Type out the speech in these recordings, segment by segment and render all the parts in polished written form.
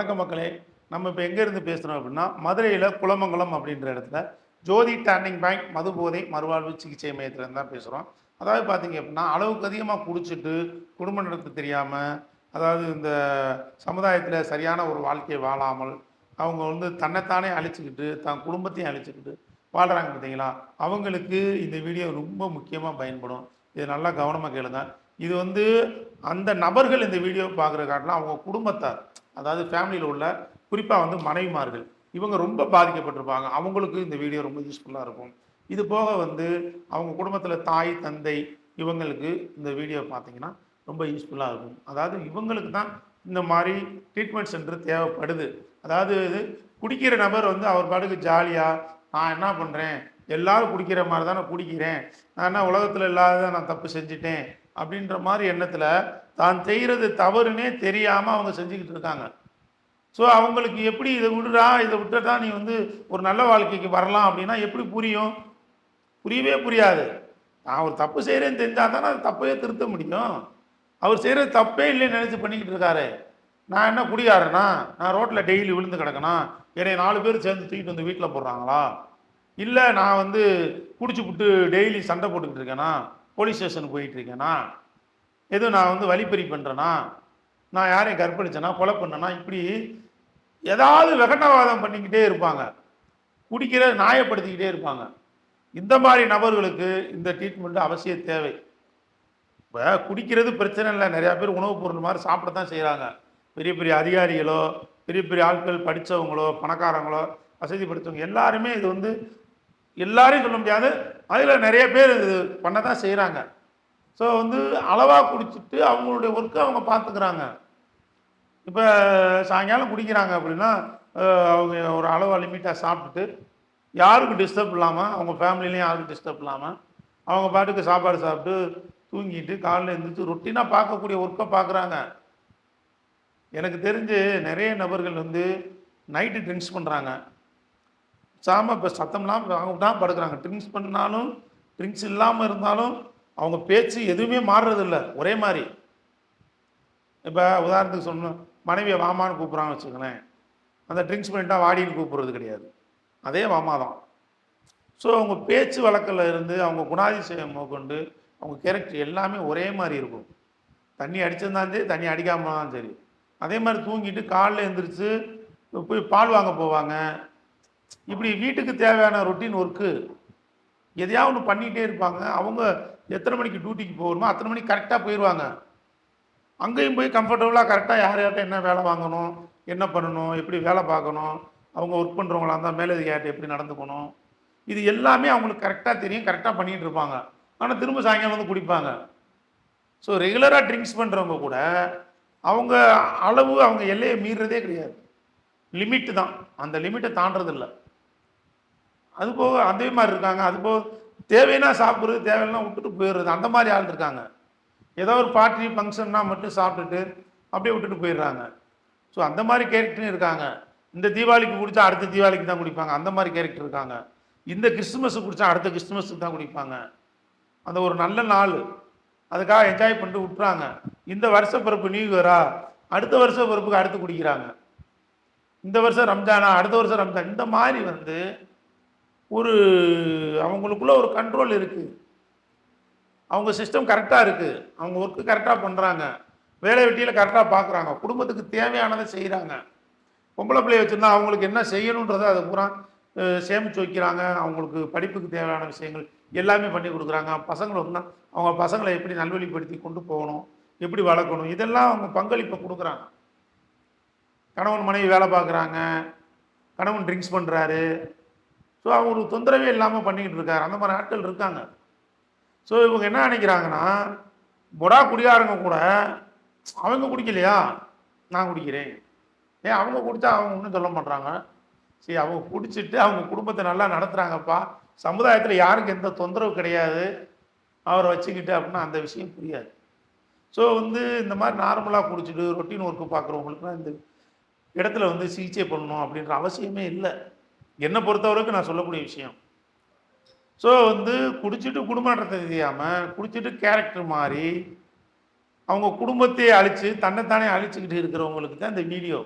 வணக்கம் மக்களே. நம்ம இப்போ எங்கேருந்து பேசுகிறோம் அப்படின்னா, மதுரையில் குலமங்கலம் அப்படின்ற இடத்துல ஜோதி டர்னிங் பாயிண்ட் மது போதை மறுவாழ்வு சிகிச்சை மையத்துலேருந்து தான் பேசுகிறோம். அதாவது பார்த்தீங்க அப்படின்னா, அளவுக்கு அதிகமாக குடிச்சிட்டு குடும்ப நடத்த தெரியாமல், அதாவது இந்த சமுதாயத்தில் சரியான ஒரு வாழ்க்கையை வாழாமல், அவங்க வந்து தன்னைத்தானே அழிச்சிக்கிட்டு தன் குடும்பத்தையும் அழிச்சிக்கிட்டு வாழ்கிறாங்க பார்த்தீங்களா, அவங்களுக்கு இந்த வீடியோ ரொம்ப முக்கியமாக பயன்படும். இது நல்லா கவனமாக கேளுங்க. இது வந்து அந்த நபர்கள் இந்த வீடியோ பார்க்குற காட்டிலும் அவங்க குடும்பத்தார், அதாவது ஃபேமிலியில் உள்ள குறிப்பாக வந்து மனைவிமார்கள், இவங்க ரொம்ப பாதிக்கப்பட்டிருப்பாங்க. அவங்களுக்கு இந்த வீடியோ ரொம்ப யூஸ்ஃபுல்லாக இருக்கும். இது போக வந்து அவங்க குடும்பத்தில் தாய் தந்தை இவங்களுக்கு இந்த வீடியோ பார்த்தீங்கன்னா ரொம்ப யூஸ்ஃபுல்லாக இருக்கும். அதாவது இவங்களுக்கு தான் இந்த மாதிரி ட்ரீட்மெண்ட் சென்டர் தேவைப்படுது. அதாவது குடிக்கிற நபர் வந்து அவர் பாட்டுக்கு ஜாலியாக நான் என்ன பண்ணுறேன், எல்லாரும் குடிக்கிற மாதிரி தான் நான் குடிக்கிறேன், நான் என்ன உலகத்தில் இல்லாத நான் தப்பு செஞ்சுட்டேன் அப்படின்ற மாதிரி எண்ணத்தில் தான் செய்கிறது தவறுனே தெரியாமல் அவங்க செஞ்சுக்கிட்டு இருக்காங்க. ஸோ அவங்களுக்கு எப்படி இதை விடுறா, இதை விட்டுட்டா நீ வந்து ஒரு நல்ல வாழ்க்கைக்கு வரலாம் அப்படின்னா எப்படி புரியும்? புரியவே புரியாது. நான் ஒரு தப்பு செய்கிறேன்னு தெரிஞ்சால் தானே அது தப்பையே திருத்த முடியும். அவர் செய்கிறது தப்பே இல்லைன்னு நினச்சி பண்ணிக்கிட்டு இருக்காரு. நான் என்ன குடியாரனா, நான் ரோட்டில் டெய்லி விழுந்து கிடக்கணும், என்னை 4 பேர் சேர்ந்து தூக்கிட்டு வந்து வீட்டில் போடுறாங்களா, இல்லை நான் வந்து குடிச்சு விட்டு டெய்லி சண்டை போட்டுக்கிட்டு இருக்கேனா, போலீஸ் ஸ்டேஷனுக்கு போயிட்டு இருக்கேனா, எதுவும் நான் வந்து வழிப்பறி பண்ணுறேனா, நான் யாரையும் கற்பழிச்சேனா, கொலை பண்ணேனா, இப்படி ஏதாவது வெகட்டவாதம் பண்ணிக்கிட்டே இருப்பாங்க. குடிக்கிற நியாயப்படுத்திக்கிட்டே இருப்பாங்க. இந்த மாதிரி நபர்களுக்கு இந்த ட்ரீட்மெண்ட் அவசியம் தேவை. இப்போ குடிக்கிறது பிரச்சனை இல்லை, நிறையா பேர் உணவுப் பொருள் மாதிரி சாப்பிட தான் செய்கிறாங்க. பெரிய பெரிய அதிகாரிகளோ பெரிய பெரிய ஆட்கள், படித்தவங்களோ பணக்காரங்களோ வசதி படுத்தவங்க எல்லாருமே இது வந்து எல்லாரையும் சொல்ல முடியாது, அதில் நிறைய பேர் இது பண்ண தான் செய்கிறாங்க. ஸோ வந்து அளவாக குடிச்சிட்டு அவங்களுடைய ஒர்க்கை அவங்க பார்த்துக்கிறாங்க. இப்போ சாயங்காலம் குடிக்கிறாங்க அப்படின்னா அவங்க ஒரு அளவாக லிமிட்டாக சாப்பிட்டுட்டு யாருக்கும் டிஸ்டர்ப் இல்லாமல், அவங்க ஃபேமிலிலையும் யாருக்கும் டிஸ்டர்ப் இல்லாமல் அவங்க பாட்டுக்கு சாப்பாடு சாப்பிட்டு தூங்கிட்டு காலையில் எழுந்திரிச்சு ரொட்டீனாக பார்க்கக்கூடிய ஒர்க்கை பார்க்குறாங்க. எனக்கு தெரிஞ்சு நிறைய நபர்கள் வந்து நைட்டு ட்ரிங்க்ஸ் பண்ணுறாங்க. இப்போ சத்தம்லாம் அவங்க தான் படுக்கிறாங்க. ட்ரிங்க்ஸ் பண்ணாலும் ட்ரிங்க்ஸ் இல்லாமல் இருந்தாலும் அவங்க பேச்சு எதுவுமே மாறுறதில்ல, ஒரே மாதிரி. இப்போ உதாரணத்துக்கு சொல்லணும், மனைவியை வாமான்னு கூப்பிட்றான்னு வச்சுக்கோங்களேன், அந்த ட்ரிங்க்ஸ் பண்ணிட்டா வாடின்னு கூப்பிட்றது கிடையாது, அதே வாமா தான். ஸோ அவங்க பேச்சு வழக்கில் இருந்து அவங்க குணாதிசயம் கொண்டு அவங்க கேரக்டர் எல்லாமே ஒரே மாதிரி இருக்கும். தண்ணி அடிச்சிருந்தாலும் சரி, தண்ணி அடிக்காமலாம் சரி. அதே மாதிரி தூங்கிட்டு காலைல எழுந்திரிச்சு போய் பால் வாங்க போவாங்க. இப்படி வீட்டுக்கு தேவையான ரொட்டீன் ஒர்க்கு எதையாவது ஒன்று பண்ணிகிட்டே இருப்பாங்க. அவங்க எத்தனை மணிக்கு டியூட்டிக்கு போகணுமோ அத்தனை மணிக்கு கரெக்டாக போயிடுவாங்க. அங்கேயும் போய் கம்ஃபர்டபுளாக கரெக்டாக யார் யார்கிட்ட என்ன வேலை வாங்கணும், என்ன பண்ணணும், எப்படி வேலை பார்க்கணும், அவங்க ஒர்க் பண்ணுறவங்களா இருந்தால் மேலதிகாரிட்ட எப்படி நடந்துக்கணும், இது எல்லாமே அவங்களுக்கு கரெக்டாக தெரியும், கரெக்டாக பண்ணிகிட்டு இருப்பாங்க. ஆனால் திரும்ப சாயங்காலம் வந்து குடிப்பாங்க. ஸோ ரெகுலராக ட்ரிங்க்ஸ் பண்ணுறவங்க கூட அவங்க அளவு அவங்க எல்லையை மீறுறதே கிடையாது, லிமிட்டு தான், அந்த லிமிட்டை தாண்டதில்லை. அதுபோக அதே மாதிரி இருக்காங்க. அதுபோக தேவைன்னா சாப்பிட்றது, தேவைன்னா விட்டுட்டு போயிடுறது, அந்த மாதிரி ஆள் இருக்காங்க. ஏதோ ஒரு பார்ட்டி ஃபங்க்ஷன்னா மட்டும் சாப்பிட்டுட்டு அப்படியே விட்டுட்டு போயிடுறாங்க. ஸோ அந்த மாதிரி கேரக்டரும் இருக்காங்க. இந்த தீபாவளிக்கு குடித்தா அடுத்த தீபாவளிக்கு தான் குடிப்பாங்க, அந்த மாதிரி கேரக்டர் இருக்காங்க. இந்த கிறிஸ்துமஸுக்கு குடித்தா அடுத்த கிறிஸ்துமஸுக்கு தான் குடிப்பாங்க. அந்த ஒரு நல்ல நாள் அதுக்காக என்ஜாய் பண்ணிட்டு விட்டுறாங்க. இந்த வருஷ பிறப்பு நியூ இயரா, அடுத்த வருஷ பிறப்புக்கு அடுத்து குடிக்கிறாங்க. இந்த வருஷம் ரம்ஜானா, அடுத்த வருஷம் ரம்ஜான். இந்த மாதிரி வந்து ஒரு அவங்களுக்குள்ள ஒரு கண்ட்ரோல் இருக்குது, அவங்க சிஸ்டம் கரெக்டாக இருக்குது, அவங்க ஒர்க்கு கரெக்டாக பண்ணுறாங்க, வேலை வெட்டியில் கரெக்டாக பார்க்குறாங்க, குடும்பத்துக்கு தேவையானதை செய்கிறாங்க. பொம்பளை பிள்ளையை வச்சுருந்தா அவங்களுக்கு என்ன செய்யணுன்றதை அதை பூரா சேமித்து வைக்கிறாங்க. அவங்களுக்கு படிப்புக்கு தேவையான விஷயங்கள் எல்லாமே பண்ணி கொடுக்குறாங்க. பசங்களை வந்தால் அவங்க பசங்களை எப்படி நல்வழிப்படுத்தி கொண்டு போகணும், எப்படி வளர்க்கணும், இதெல்லாம் அவங்க பங்களிப்பை கொடுக்குறாங்க. கணவன் மனைவி வேலை பார்க்குறாங்க, கணவன் ட்ரிங்க்ஸ் பண்ணுறாரு, ஸோ அவங்களுக்கு தொந்தரவே இல்லாமல் பண்ணிக்கிட்டு இருக்காரு. அந்த மாதிரி ஆட்கள் இருக்காங்க. ஸோ இவங்க என்ன நினைக்கிறாங்கன்னா, பொடா குடியாரங்க கூட அவங்க குடிக்கலையா நான் குடிக்கிறேன், ஏன் அவங்க குடித்தா அவங்க ஒன்றும் சொல்ல மாட்டாங்க, சரி அவங்க குடிச்சிட்டு அவங்க குடும்பத்தை நல்லா நடத்துகிறாங்கப்பா, சமுதாயத்தில் யாருக்கு எந்த தொந்தரவு கிடையாது அவரை வச்சுக்கிட்டு அப்படின்னா அந்த விஷயம் புரியாது. ஸோ வந்து இந்த மாதிரி நார்மலாக குடிச்சிட்டு ரொட்டீன் ஒர்க்கு பார்க்குறவங்களுக்குலாம் இந்த இடத்துல வந்து சிகிச்சை பண்ணணும் அப்படின்ற அவசியமே இல்லை, என்னை பொறுத்தவரைக்கும் நான் சொல்லக்கூடிய விஷயம். ஸோ வந்து குடிச்சிட்டு குடும்ப நடத்த தெரியாமல் குடிச்சிட்டு கேரக்டர் மாதிரி அவங்க குடும்பத்தையே அழித்து தன்னைத்தானே அழிச்சுக்கிட்டு இருக்கிறவங்களுக்கு தான் இந்த வீடியோ.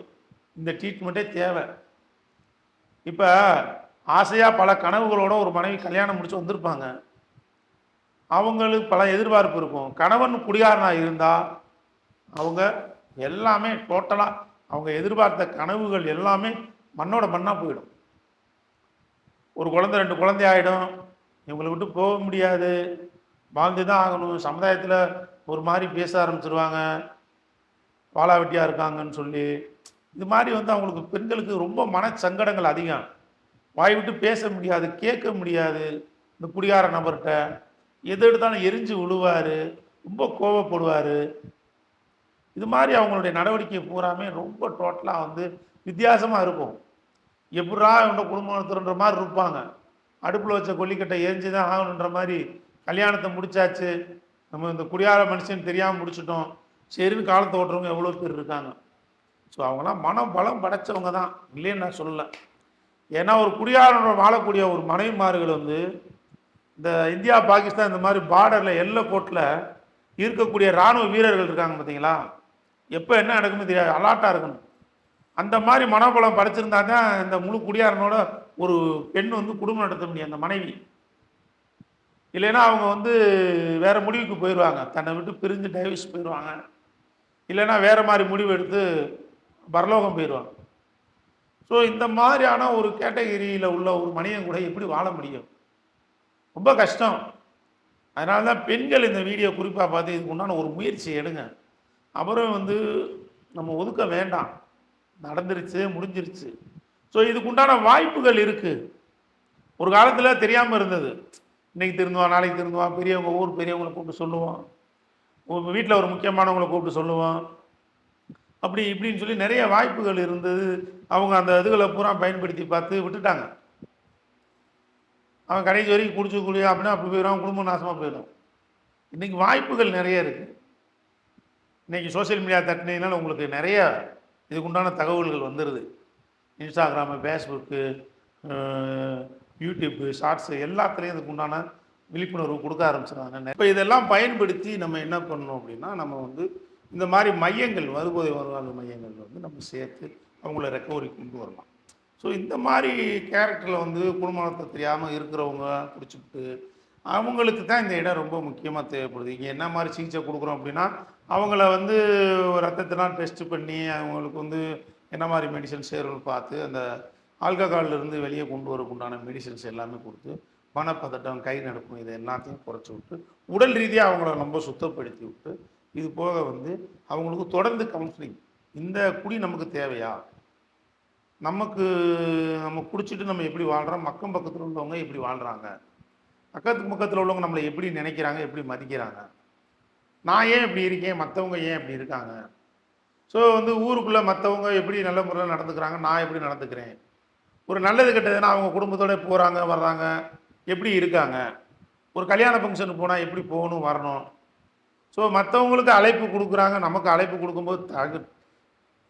இந்த ட்ரீட்மெண்ட்டே தேவை. இப்போ ஆசையாக பல கனவுகளோட ஒரு மனைவி கல்யாணம் முடிச்சு வந்திருப்பாங்க. அவங்களுக்கு பல எதிர்பார்ப்பு இருக்கும். கணவன் குடிகாரனாக இருந்தால் அவங்க எல்லாமே டோட்டலாக அவங்க எதிர்பார்த்த கனவுகள் எல்லாமே மண்ணோட மண்ணாக போயிடும். ஒரு குழந்தை 2 குழந்தை ஆகிடும். இவங்களை விட்டு போக முடியாது, வாழ்ந்து தான் ஆகணும். சமுதாயத்தில் ஒரு மாதிரி பேச ஆரம்பிச்சிருவாங்க, வாழா வெட்டியாக இருக்காங்கன்னு சொல்லி. இது மாதிரி அவங்களுக்கு பெண்களுக்கு ரொம்ப மனச்சங்கடங்கள் அதிகம். வாய் விட்டு பேச முடியாது, கேட்க முடியாது. இந்த குடிகார நபர்கிட்ட எது எடுத்தாலும் எரிஞ்சு விழுவார், ரொம்ப கோபப்படுவார். இது மாதிரி அவங்களுடைய நடவடிக்கை பூராமே ரொம்ப டோட்டலாக வித்தியாசமாக இருக்கும். எப்படா இவங்க குடும்பத்துன்ற மாதிரி இருப்பாங்க. அடுப்பில் வச்ச கொல்லிக்கட்டை எரிஞ்சு தான் ஆகணுன்ற மாதிரி கல்யாணத்தை முடிச்சாச்சு, நம்ம இந்த குடியார மனுஷன் தெரியாமல் முடிச்சிட்டோம் சரின்னு காலத்தை ஓட்டுறவங்க எவ்வளோ பேர் இருக்காங்க. ஸோ அவங்களாம் மனபலம் படைச்சவங்க தான், இல்லைன்னு நான் சொல்லலை. ஏன்னா ஒரு குடியார வாழக்கூடிய ஒரு மனைவிமார்கள் இந்த இந்தியா பாகிஸ்தான் இந்த மாதிரி பார்டரில் எல்லை கோட்டில் இருக்கக்கூடிய இராணுவ வீரர்கள் இருக்காங்க பார்த்தீங்களா, எப்போ என்ன நடக்குன்னு தெரியாது, அலாட்டாக இருக்கணும். அந்த மாதிரி மனோபலம் படைச்சிருந்தா தான் இந்த முழு குடியாரனோட ஒரு பெண் குடும்பம் நடத்த முடியும், அந்த மனைவி. இல்லைன்னா அவங்க வேற முடிவுக்கு போயிடுவாங்க, தன்னை விட்டு பிரிஞ்சு டைவர்ஸ் போயிடுவாங்க, இல்லைன்னா வேற மாதிரி முடிவு எடுத்து பரலோகம் போயிடுவாங்க. ஸோ இந்த மாதிரியான ஒரு கேட்டகரியில் உள்ள ஒரு மனிதன் கூட எப்படி வாழ முடியும்? ரொம்ப கஷ்டம். அதனால தான் பெண்கள் இந்த வீடியோ குறிப்பாக பார்த்து இதுக்கு உண்டான ஒரு முயற்சி எடுங்க. அப்புறம் நம்ம ஒதுக்க வேண்டாம், நடந்துருச்சு முடிஞ்சிருச்சு. ஸோ இதுக்குண்டான வாய்ப்புகள் இருக்குது. ஒரு காலத்தில் தெரியாமல் இருந்தது, இன்றைக்கி திருந்துவான் நாளைக்கு திருந்துவான், பெரியவங்க ஊர் பெரியவங்களை கூப்பிட்டு சொல்லுவோம், வீட்டில் ஒரு முக்கியமானவங்களை கூப்பிட்டு சொல்லுவோம், அப்படி இப்படின்னு சொல்லி நிறைய வாய்ப்புகள் இருந்தது. அவங்க அந்த இதுகளை பூரா பயன்படுத்தி பார்த்து விட்டுட்டாங்க. அவன் கடைசி வரைக்கும் குடிச்சு குடியா அப்படின்னா அப்படி போயிடும், குடும்பம் நாசமாக போயிடும். இன்றைக்கி வாய்ப்புகள் நிறைய இருக்குது. இன்றைக்கி சோசியல் மீடியா தட்டினீங்கனால உங்களுக்கு நிறைய இதுக்குண்டான தகவல்கள் வந்துடுது. இன்ஸ்டாகிராமு, ஃபேஸ்புக்கு, யூடியூப்பு, ஷார்ட்ஸு எல்லாத்துலேயும் இதுக்கு உண்டான விழிப்புணர்வு கொடுக்க ஆரம்பிச்சிடுறாங்க. இப்போ இதெல்லாம் பயன்படுத்தி நம்ம என்ன பண்ணணும் அப்படின்னா, நம்ம இந்த மாதிரி மையங்கள், மறுபோதை மறுவாழ்வு மையங்கள் நம்ம சேர்த்து அவங்கள ரெக்கவரி கொண்டு வரலாம். ஸோ இந்த மாதிரி கேரக்டரில் குடும்பத்தை தெரியாமல் இருக்கிறவங்க பிடிச்சிவிட்டு அவங்களுக்கு தான் இந்த இடம் ரொம்ப முக்கியமாக தேவைப்படுது. இங்கே என்ன மாதிரி சிகிச்சை கொடுக்குறோம் அப்படின்னா, அவங்கள ரத்தத்தெல்லாம் டெஸ்ட் பண்ணி அவங்களுக்கு என்ன மாதிரி மெடிசன் சேரும்னு பார்த்து அந்த ஆல்கஹாலிருந்து வெளியே கொண்டு வரக்குண்டான மெடிசன்ஸ் எல்லாமே கொடுத்து பணப்பதட்டம், கை நடக்கும், இதை எல்லாத்தையும் குறைச்சி விட்டு உடல் ரீதியாக அவங்கள ரொம்ப சுத்தப்படுத்தி விட்டு, இது போக அவங்களுக்கு தொடர்ந்து கவுன்சிலிங். இந்த குடி நமக்கு தேவையா, நம்ம குடிச்சிட்டு நம்ம எப்படி வாழ்கிறோம், பக்கத்தில் உள்ளவங்க எப்படி வாழ்கிறாங்க, பக்கத்தில் உள்ளவங்க நம்மளை எப்படி நினைக்கிறாங்க, எப்படி மதிக்கிறாங்க, நான் ஏன் இப்படி இருக்கேன், மற்றவங்க ஏன் இப்படி இருக்காங்க. ஸோ ஊருக்குள்ளே மற்றவங்க எப்படி நல்ல முறையில் நடந்துக்கிறாங்க, நான் எப்படி நடந்துக்கிறேன், ஒரு நல்லது கெட்டதுன்னா அவங்க குடும்பத்தோட போகிறாங்க வர்றாங்க எப்படி இருக்காங்க, ஒரு கல்யாண ஃபங்க்ஷனுக்கு போனால் எப்படி போகணும் வரணும். ஸோ மற்றவங்களுக்கு அழைப்பு கொடுக்குறாங்க, நமக்கு அழைப்பு கொடுக்கும்போது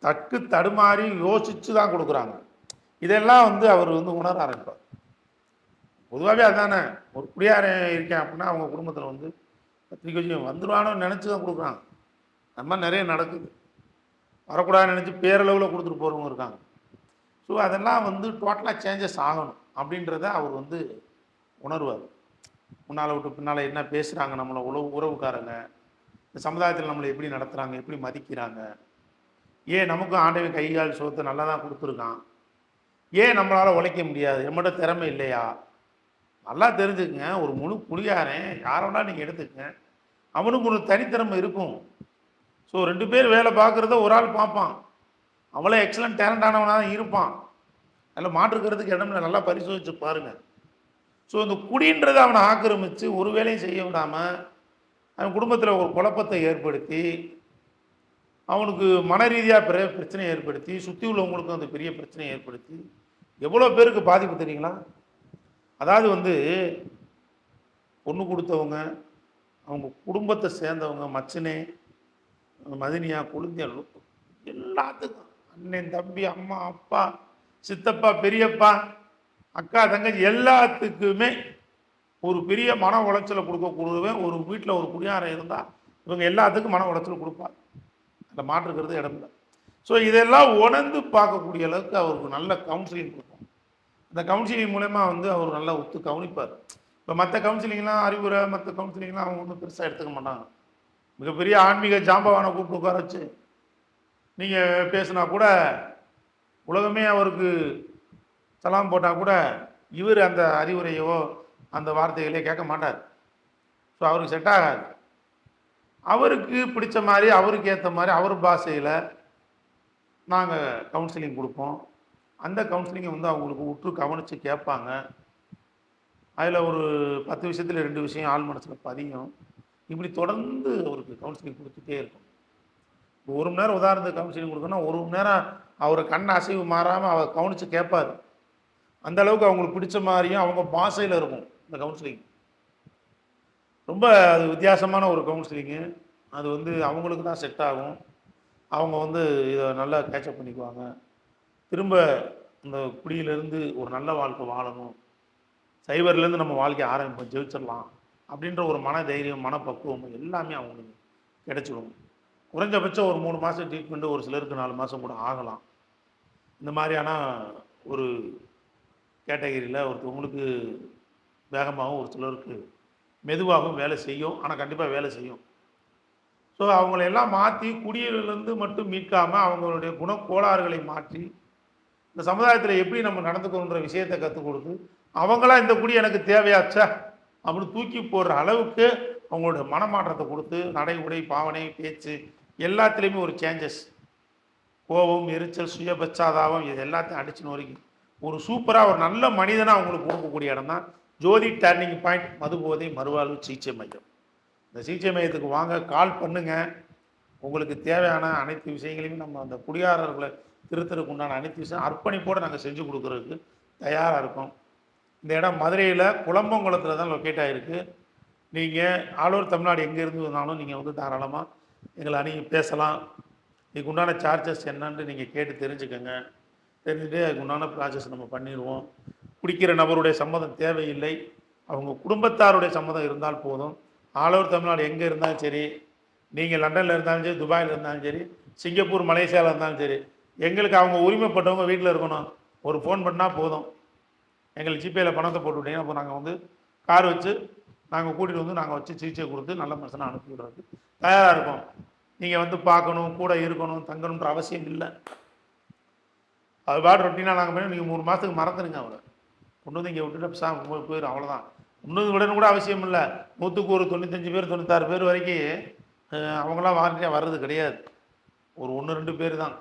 தக்கு தடுமாறி யோசித்து தான் கொடுக்குறாங்க. இதெல்லாம் அவர் உணர ஆரம்பிப்பார். பொதுவாகவே அதுதானே, ஒரு குடியாரன் இருக்கேன் அப்படின்னா அவங்க குடும்பத்தில் பத்திரிக்கை வந்துடுவானு நினச்சி தான் கொடுக்குறாங்க. அந்த மாதிரி நிறைய நடக்குது. வரக்கூடாதுன்னு நினச்சி பேரளவில் கொடுத்துட்டு போகிறவங்க இருக்காங்க. ஸோ அதெல்லாம் டோட்டலாக சேஞ்சஸ் ஆகணும் அப்படின்றத அவர் உணர்வார். முன்னால் விட்டு பின்னால் என்ன பேசுகிறாங்க, நம்மளை உறவுக்காரங்க இந்த சமுதாயத்தில் நம்மளை எப்படி நடத்துகிறாங்க, எப்படி மதிக்கிறாங்க, ஏன் நமக்கும் ஆண்டவன் கைகால் சோத்தை நல்லா தான் கொடுத்துருக்கான், ஏன் நம்மளால் உழைக்க முடியாது, நம்மகிட்ட திறமை இல்லையா, நல்லா தெரிஞ்சுக்குங்க. ஒரு முழு குடியாரன் யாரோடா நீங்கள் எடுத்துக்கங்க, அவனுக்கு ஒரு தனித்திறமை இருக்கும். ஸோ 2 பேர் வேலை பார்க்குறத ஒரு ஆள் பார்ப்பான், அவ்வளோ எக்ஸலண்ட் டேலண்டானவனாக தான் இருப்பான், அதில் மாற்றுக்கிறதுக்கு இடம்ல நல்லா பரிசோதிச்சு பாருங்கள். ஸோ இந்த குடின்றதை அவனை ஆக்கிரமித்து ஒரு வேலையும் செய்ய விடாமல் அவன் குடும்பத்தில் ஒரு குழப்பத்தை ஏற்படுத்தி அவனுக்கு மன ரீதியாக பிரச்சனையை ஏற்படுத்தி சுற்றி உள்ளவங்களுக்கும் அந்த பெரிய பிரச்சனையை ஏற்படுத்தி எவ்வளோ பேருக்கு பாதிப்பு தெரியுங்களா? அதாவது பொண்ணு கொடுத்தவங்க, அவங்க குடும்பத்தை சேர்ந்தவங்க, மச்சனே, மதினியா, குழந்தைகள் எல்லாத்துக்கும், அண்ணன், தம்பி, அம்மா, அப்பா, சித்தப்பா, பெரியப்பா, அக்கா, தங்கச்சி எல்லாத்துக்குமே ஒரு பெரிய மன உளைச்சலை கொடுக்கக்கூடியவன் ஒரு வீட்டில் ஒரு குடியாரம் இருந்தால் இவங்க எல்லாத்துக்கும் மன உளைச்சல் கொடுப்பார். அதில் மாற்றுக்கிறது இடம் இல்லை. ஸோ இதெல்லாம் உணர்ந்து பார்க்கக்கூடிய அளவுக்கு அவருக்கு நல்ல கவுன்சிலிங் கொடுக்கும். அந்த கவுன்சிலிங் மூலமா வந்து அவர் நல்லா ஒத்து கவனிப்பார். இப்போ மற்ற கவுன்சிலிங்லாம் அறிவுரை, மற்ற கவுன்சிலிங்லாம் அவங்க ஒன்றும் பெருசாக எடுத்துக்க மாட்டாங்க. மிகப்பெரிய ஆன்மீக ஜாம்பவானை கூப்பிட்டு உட்கார வச்சு நீங்கள் பேசுனா கூட, உலகமே அவருக்கு சலாம் போட்டால் கூட இவர் அந்த அறிவுரையோ அந்த வார்த்தைகளே கேட்க மாட்டார். ஸோ அவருக்கு செட் ஆகாது. அவருக்கு பிடிச்ச மாதிரி, அவருக்கு ஏற்ற மாதிரி, அவர் பாஷையில் நாங்கள் கவுன்சிலிங் கொடுப்போம். அந்த கவுன்சிலிங்கை வந்து அவங்களுக்கு உற்று கவனித்து கேட்பாங்க. அதில் ஒரு 10 விஷயத்தில் 2 விஷயம் ஆள் மனசில் பதியும். இப்படி தொடர்ந்து அவருக்கு கவுன்சிலிங் கொடுத்துட்டே இருக்கும். ஒரு மணி நேரம் உதாரணத்துக்கு கவுன்சிலிங் கொடுக்கணும்னா 1 மணி நேரம் அவரை கண் அசைவு மாறாமல் அவர் கவனித்து கேட்பார். அந்த அளவுக்கு அவங்களுக்கு பிடிச்ச மாதிரியும் அவங்க பாஷையில் இருக்கும் இந்த கவுன்சிலிங். ரொம்ப அது வித்தியாசமான ஒரு கவுன்சிலிங்கு. அது வந்து அவங்களுக்கு தான் செட் ஆகும். அவங்க வந்து இதை நல்லா கேட்சப் பண்ணிக்குவாங்க. திரும்ப இந்த குடியிலேருந்து ஒரு நல்ல வாழ்க்கை வாழணும், சைபர்லேருந்து நம்ம வாழ்க்கையை ஆரம்பிப்போம், ஜெயிச்சிடலாம் அப்படின்ற ஒரு மன தைரியம், மனப்பக்குவம் எல்லாமே அவங்களுக்கு கிடைச்சிடும். குறைஞ்சபட்சம் ஒரு 3 மாதம் ட்ரீட்மெண்ட்டு, ஒரு சிலருக்கு 4 மாதம் கூட ஆகலாம். இந்த மாதிரியான ஒரு கேட்டகரியில் ஒருத்தவங்களுக்கு வேகமாகவும், ஒரு சிலருக்கு மெதுவாகவும் வேலை செய்யும். ஆனால் கண்டிப்பாக வேலை செய்யும். ஸோ அவங்களையெல்லாம் மாற்றி குடியிலிருந்து மட்டும் மீட்காமல் அவங்களுடைய குணக்கோளாறுகளை மாற்றி இந்த சமுதாயத்தில் எப்படி நம்ம நடந்துக்கணுன்ற விஷயத்தை கற்றுக் கொடுத்து, அவங்களாம் இந்த குடி எனக்கு தேவையாச்சா அப்படின்னு தூக்கி போடுற அளவுக்கு அவங்களுடைய மனமாற்றத்தை கொடுத்து, நடை, உடை, பாவனை, பேச்சு எல்லாத்துலேயுமே ஒரு சேஞ்சஸ், கோபம், எரிச்சல், சுயபச்சாதாபம் இது எல்லாத்தையும் அடிச்சுன்னு வரைக்கும் ஒரு சூப்பராக ஒரு நல்ல மனிதனாக அவங்களுக்கு கொடுக்கக்கூடிய இடம் தான் ஜோதி டர்னிங் பாயிண்ட் மதுபோதை மறுவாழ்வு சிகிச்சை மையம். இந்த சிகிச்சை மையத்துக்கு வாங்க, கால் பண்ணுங்க. உங்களுக்கு தேவையான அனைத்து விஷயங்களையும் நம்ம அந்த குடியாரர்களை திருத்தருக்கு உண்டான அனைத்து விஷயம் அர்ப்பணிப்போடு நாங்கள் செஞ்சு கொடுக்குறதுக்கு தயாராக இருக்கோம். இந்த இடம் மதுரையில் குளம்பங்குளத்தில் தான் லொக்கேட் ஆகிருக்கு. நீங்கள் ஆல் ஓவர் தமிழ்நாடு எங்கே இருந்து வந்தாலும் நீங்கள் வந்து தாராளமாக எங்களை அணுகி பேசலாம். இதுக்கு உண்டான சார்ஜஸ் என்னன்ட்டு நீங்கள் கேட்டு தெரிஞ்சுக்கோங்க. தெரிஞ்சுட்டு அதுக்கு உண்டான ப்ராசஸ் நம்ம பண்ணிடுவோம். குடிக்கிற நபருடைய சம்மதம் தேவையில்லை, அவங்க குடும்பத்தாருடைய சம்மதம் இருந்தால் போதும். ஆல் ஓவர் தமிழ்நாடு எங்கே இருந்தாலும் சரி, நீங்கள் லண்டனில் இருந்தாலும் சரி, துபாயில் இருந்தாலும் சரி, சிங்கப்பூர், மலேசியாவில் இருந்தாலும் சரி, எங்களுக்கு அவங்க உரிமைப்பட்டவங்க வீட்டில் இருக்கணும். ஒரு ஃபோன் பண்ணால் போதும், எங்களுக்கு ஜிபேயில் பணத்தை போட்டு விட்டீங்கன்னா அப்போ நாங்கள் வந்து கார் வச்சு நாங்கள் கூட்டிகிட்டு வந்து நாங்கள் வச்சு சிகிச்சை கொடுத்து நல்ல மனுஷனாக அனுப்பி விடுறதுக்கு தயாராக இருக்கோம். நீங்கள் வந்து பார்க்கணும், கூட இருக்கணும், தங்கணுன்ற அவசியம் இல்லை. அது பாட்டு ரொட்டீனாக நாங்கள் பண்ணி நீங்கள் 3 மாதத்துக்கு மறந்துடுங்க. அவரை கொண்டு வந்து இங்கே விட்டுட்டு போயிடும், அவ்வளோதான். இன்னும் விடணும் கூட அவசியம் இல்லை. 100க்கு ஒரு 95 பேர் 96 பேர் வரைக்கும் அவங்களாம் வாரண்டியாக வர்றது கிடையாது. ஒரு 1-2 பேர் தான்.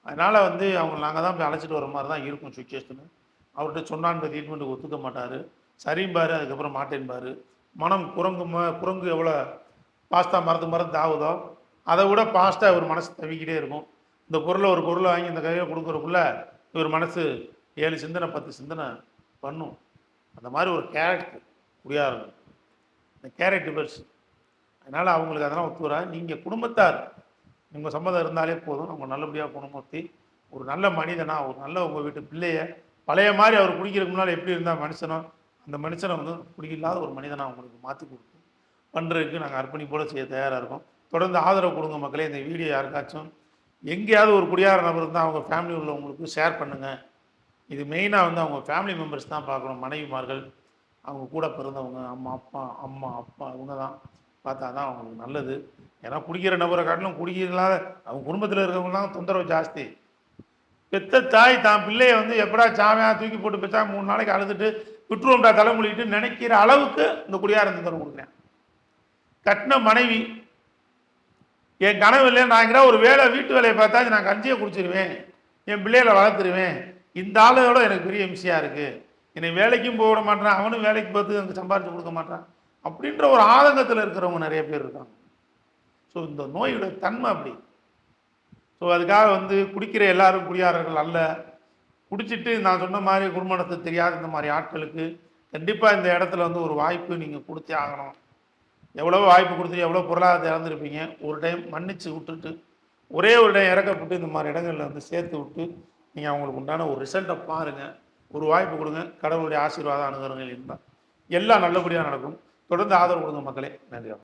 அதனால் வந்து அவங்க நாங்கள் தான் போய் அழைச்சிட்டு வர மாதிரி தான் இருக்கும் சுச்சுவேஷனு. அவர்கிட்ட சொன்னான் இந்த ட்ரீட்மெண்ட்டுக்கு ஒத்துக்க மாட்டார், சரிம்பார், அதுக்கப்புறம் மாட்டேன்பார். மனம் குரங்கு எவ்வளோ பாஸ்ட்டாக மறந்து ஆகுதோ அதை விட பாஸ்ட்டாக ஒரு மனசு தவிக்கிட்டே இருக்கும். இந்த பொருளை ஒரு பொருளை வாங்கி இந்த கையில் கொடுக்குறக்குள்ள இவர் மனசு 7 சிந்தனை 10 சிந்தனை பண்ணும். அந்த மாதிரி ஒரு கேரக்டர் குடியாரங்க, இந்த கேரக்டர் பெருசு. அதனால் அவங்களுக்கு அதெல்லாம் ஒத்து வராது. நீங்கள் குடும்பத்தார் உங்கள் சம்மதம் இருந்தாலே போதும். அவங்க நல்லபடியாக குணமூர்த்தி ஒரு நல்ல மனிதனாக, ஒரு நல்ல உங்கள் வீட்டு பிள்ளைய பழைய மாதிரி அவர் குடிக்கிறதுக்கு முன்னால் எப்படி இருந்தால் மனுஷனோ அந்த மனுஷனை வந்து குடிக்கலாத ஒரு மனிதனாக அவங்களுக்கு மாற்றி கொடுத்து பண்ணுறதுக்கு நாங்கள் அர்ப்பணிப்போடு செய்ய தயாராக இருக்கோம். தொடர்ந்து ஆதரவு கொடுங்க மக்களே. இந்த வீடியோ யாருக்காச்சும் எங்கேயாவது ஒரு குடியார நபர் இருந்தால் அவங்க ஃபேமிலி உள்ளவங்களுக்கு ஷேர் பண்ணுங்கள். இது மெயினாக வந்து அவங்க ஃபேமிலி மெம்பர்ஸ் தான் பார்க்கணும். மனைவிமார்கள், அவங்க கூட பிறந்தவங்க, அம்மா அப்பா இவங்க தான் பார்த்தா தான் அவங்களுக்கு நல்லது. ஏன்னா குடிக்கிற நபரை காட்டிலும் குடிக்கிறதுனால அவங்க குடும்பத்தில் இருக்கிறவங்களாம் தொந்தரவு ஜாஸ்தி. பெத்த தாய் தான் பிள்ளையை வந்து எப்படா சாமியாக தூக்கி போட்டு பெற்றா 3 நாளைக்கு அழுதுட்டு விட்டுருவோம்டா தலைமொழிட்டு நினைக்கிற அளவுக்கு இந்த குடியார தொந்தரவு கொடுக்குறேன். கட்டின மனைவி, என் கனவு இல்லை, நான் எங்கடா ஒரு வீட்டு வேலையை பார்த்தா நான் கஞ்சியை குடிச்சிருவேன், என் பிள்ளைகளை வளர்த்துருவேன், இந்த ஆளோட எனக்கு பெரிய எம்சியாக இருக்குது, என்னை வேலைக்கும் போட மாட்டேன், அவனும் வேலைக்கு பார்த்து எனக்கு சம்பாரித்து கொடுக்க மாட்டான் அப்படின்ற ஒரு ஆதங்கத்தில் இருக்கிறவங்க நிறைய பேர் இருக்காங்க. ஸோ இந்த நோயோட தன்மை அப்படி. ஸோ அதுக்காக வந்து குடிக்கிற எல்லாரும் குடியாரர்கள் அல்ல. குடிச்சிட்டு நான் சொன்ன மாதிரி குடும்பத்தை தெரியாத இந்த மாதிரி ஆட்களுக்கு கண்டிப்பாக இந்த இடத்துல வந்து ஒரு வாய்ப்பு நீங்கள் கொடுத்தே ஆகணும். எவ்வளோ வாய்ப்பு கொடுத்து எவ்வளோ பொருளாதாரத்தை இழந்திருப்பீங்க. ஒரு டைம் மன்னிச்சு விட்டுட்டு ஒரே ஒரு டைம் இறக்கப்பட்டு இந்த மாதிரி இடங்களில் வந்து சேர்த்து விட்டு நீங்கள் அவங்களுக்கு உண்டான ஒரு ரிசல்ட்டை பாருங்கள், ஒரு வாய்ப்பு கொடுங்க. கடவுளுடைய ஆசீர்வாதம் அனுகிரகங்கள் இருந்தால் எல்லாம் நல்லபடியாக நடக்கும். தொடர்ந்து ஆதரவு கொடுங்க மக்களே. நன்றி.